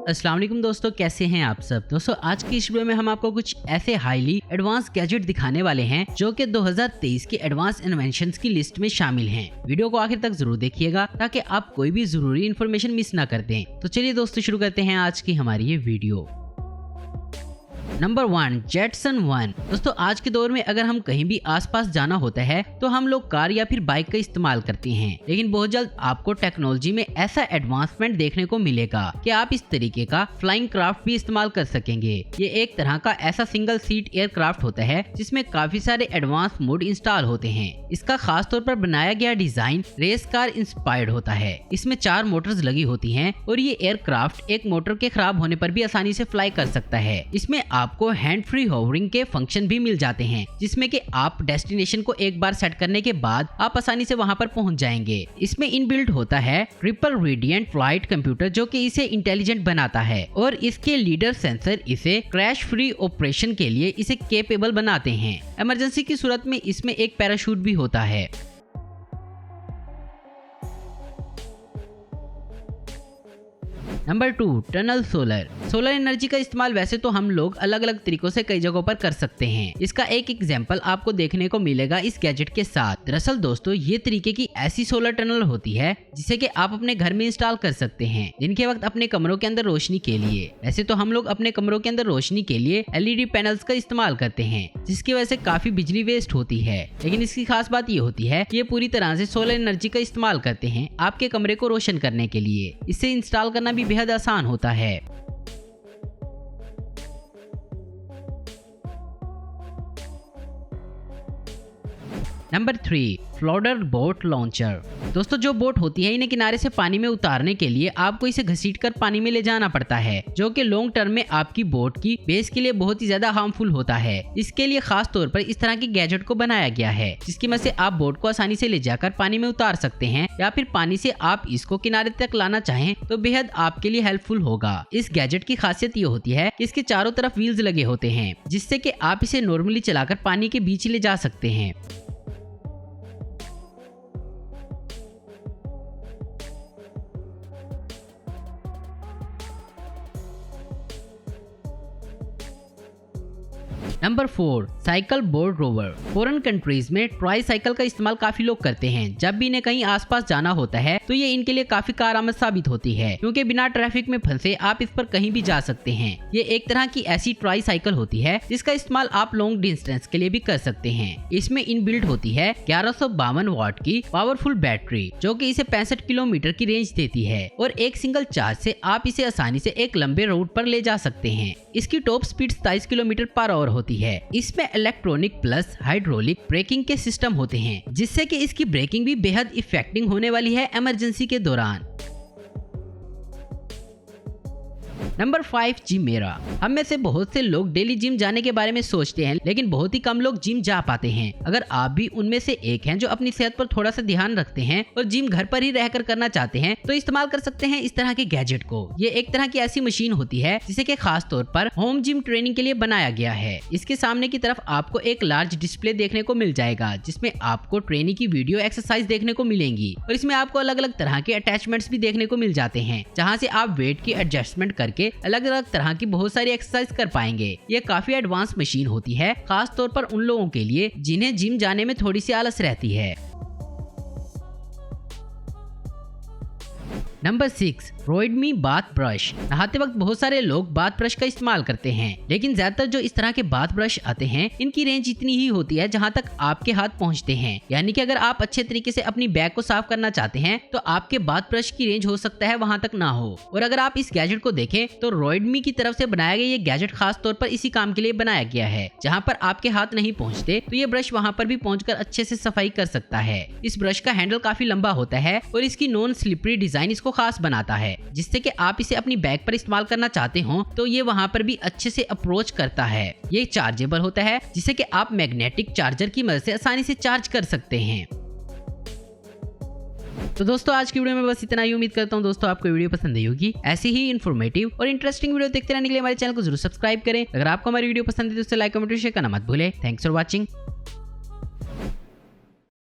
अस्सलाम वालेकुम दोस्तों, कैसे हैं आप सब। दोस्तों आज की इस वीडियो में हम आपको कुछ ऐसे हाईली एडवांस गैजेट दिखाने वाले हैं जो कि 2023 के एडवांस इन्वेंशंस की लिस्ट में शामिल हैं। वीडियो को आखिर तक जरूर देखिएगा ताकि आप कोई भी जरूरी इन्फॉर्मेशन मिस ना कर दें। तो चलिए दोस्तों शुरू करते हैं आज की हमारी ये वीडियो। Number 1, Jetson 1। दोस्तों आज के दौर में अगर हम कहीं भी आसपास जाना होता है तो हम लोग कार या फिर बाइक का इस्तेमाल करते हैं, लेकिन बहुत जल्द आपको टेक्नोलॉजी में ऐसा एडवांसमेंट देखने को मिलेगा कि आप इस तरीके का फ्लाइंग क्राफ्ट भी इस्तेमाल कर सकेंगे। ये एक तरह का ऐसा सिंगल सीट एयरक्राफ्ट होता है जिसमें काफी सारे एडवांस मोड इंस्टॉल होते हैं। इसका खास तौर पर बनाया गया डिजाइन रेस कार इंस्पायर्ड होता है। इसमें 4 मोटर्स लगी होती हैं और ये एयरक्राफ्ट एक मोटर के खराब होने पर भी आसानी से फ्लाई कर सकता है। इसमें आपको हैंड फ्री होवरिंग के फंक्शन भी मिल जाते हैं जिसमें कि आप डेस्टिनेशन को एक बार सेट करने के बाद आप आसानी से वहां पर पहुंच जाएंगे। इसमें इनबिल्ट होता है ट्रिपल रेडियंट फ्लाइट कंप्यूटर जो कि इसे इंटेलिजेंट बनाता है और इसके लीडर सेंसर इसे क्रैश फ्री ऑपरेशन के लिए इसे केपेबल बनाते हैं। इमरजेंसी की सूरत में इसमें एक पैराशूट भी होता है। Number 2, tunnel solar. Solar energy का इस्तेमाल वैसे तो हम लोग अलग अलग तरीकों से कई जगहों पर कर सकते हैं। इसका एक एग्जांपल आपको देखने को मिलेगा इस गैजेट के साथ। दरअसल दोस्तों ये तरीके की ऐसी सोलर टनल होती है जिसे कि आप अपने घर में इंस्टॉल कर सकते हैं दिन के वक्त अपने कमरों के अंदर रोशनी के लिए। वैसे तो हम लोग अपने कमरों के अंदर रोशनी के लिए LED पैनल्स का इस्तेमाल करते हैं जिसकी वजह से काफी बिजली वेस्ट होती है, लेकिन इसकी खास बात ये होती है कि ये पूरी तरह से सोलर एनर्जी का इस्तेमाल करते हैं आपके कमरे को रोशन करने के लिए। इसे इंस्टॉल करना भी बेहद आसान होता है। नंबर 3, फ्लोडर बोट लॉन्चर। दोस्तों जो बोट होती है इन्हें किनारे से पानी में उतारने के लिए आपको इसे घसीटकर पानी में ले जाना पड़ता है जो कि लॉन्ग टर्म में आपकी बोट की बेस के लिए बहुत ही ज्यादा हार्मफुल होता है। इसके लिए खास तौर पर इस तरह की गैजेट को बनाया गया है जिसकी मदद से आप बोट को आसानी से ले जाकर पानी में उतार सकते हैं या फिर पानी से आप इसको किनारे तक लाना चाहें तो बेहद आपके लिए हेल्पफुल होगा। इस गैजेट की खासियत ये होती है कि इसके चारों तरफ व्हील्स लगे होते हैं जिससे कि आप इसे नॉर्मली चलाकर पानी के बीच ले जा सकते हैं। Number 4, cycle board rover. Foreign countries में ट्राई साइकिल का इस्तेमाल काफी लोग करते हैं। जब भी इन्हें कहीं आसपास जाना होता है तो ये इनके लिए काफी कारआमद साबित होती है क्योंकि बिना ट्रैफिक में फंसे आप इस पर कहीं भी जा सकते हैं। ये एक तरह की ऐसी ट्राई साइकिल होती है जिसका इस्तेमाल आप लॉन्ग डिस्टेंस के लिए भी कर सकते हैं। इसमें इनबिल्ट होती है 1152 वाट की पावरफुल बैटरी जो कि इसे 65 किलोमीटर की रेंज देती है और एक सिंगल चार्ज से आप इसे आसानी से एक लंबे रूट पर ले जा सकते हैं। इसकी top speed 27 kilometre per hour होती है। इसमें इलेक्ट्रॉनिक प्लस हाइड्रोलिक ब्रेकिंग के सिस्टम होते हैं जिससे कि इसकी ब्रेकिंग भी बेहद इफेक्टिव होने वाली है इमरजेंसी के दौरान। नंबर 5, जिमेरा। हम में से बहुत से लोग डेली जिम जाने के बारे में सोचते हैं लेकिन बहुत ही कम लोग जिम जा पाते हैं। अगर आप भी उनमें से एक हैं जो अपनी सेहत पर थोड़ा सा ध्यान रखते हैं और जिम घर पर ही रहकर करना चाहते हैं तो इस्तेमाल कर सकते हैं इस तरह के गैजेट को। ये एक तरह की ऐसी मशीन होती है जिसे कि खास तौर पर होम जिम ट्रेनिंग के लिए बनाया गया है। इसके सामने की तरफ आपको एक लार्ज डिस्प्ले देखने को मिल जाएगा जिसमें आपको ट्रेनिंग की वीडियो एक्सरसाइज देखने को मिलेंगी और इसमें आपको अलग अलग तरह के अटैचमेंट्स भी देखने को मिल जाते हैं जहाँ से आप वेट की एडजस्टमेंट करके अलग अलग तरह की बहुत सारी एक्सरसाइज कर पाएंगे। ये काफी एडवांस मशीन होती है खास तौर पर उन लोगों के लिए जिन्हें जिम जाने में थोड़ी सी आलस रहती है। नंबर 6, रोइडमी बाथ ब्रश। नहाते वक्त बहुत सारे लोग बाथ ब्रश का इस्तेमाल करते हैं लेकिन ज्यादातर जो इस तरह के बाथ ब्रश आते हैं इनकी रेंज इतनी ही होती है जहां तक आपके हाथ पहुंचते हैं। यानी कि अगर आप अच्छे तरीके से अपनी बैग को साफ करना चाहते हैं तो आपके बाथ ब्रश की रेंज हो सकता है वहां तक ना हो। और अगर आप इस गैजेट को देखें तो रोइडमी की तरफ से बनाया गया ये गैजेट खास तौर पर इसी काम के लिए बनाया गया है। जहाँ पर आपके हाथ नहीं पहुँचते तो ये ब्रश वहाँ पर भी पहुँच अच्छे से सफाई कर सकता है। इस ब्रश का हैंडल काफी लंबा होता है और इसकी नॉन स्लिपरी डिजाइन इसको खास बनाता है जिससे कि आप इसे अपनी बैग पर इस्तेमाल करना चाहते हो तो ये वहां पर भी अच्छे से अप्रोच करता है। ये चार्जेबल होता है जिसे कि आप मैग्नेटिक चार्जर की मदद से आसानी से चार्ज कर सकते हैं। तो दोस्तों आज की वीडियो में बस इतना ही। उम्मीद करता हूँ दोस्तों आपको वीडियो पसंद आई होगी। ऐसी ही इन्फॉर्मेटिव और इंटरेस्टिंग वीडियो देखते रहने के लिए हमारे चैनल को जरूर सब्सक्राइब करें। अगर आपको हमारी वीडियो पसंद है तो उसे लाइक कमेंट शेयर करना मत भूलें। Thanks for watching.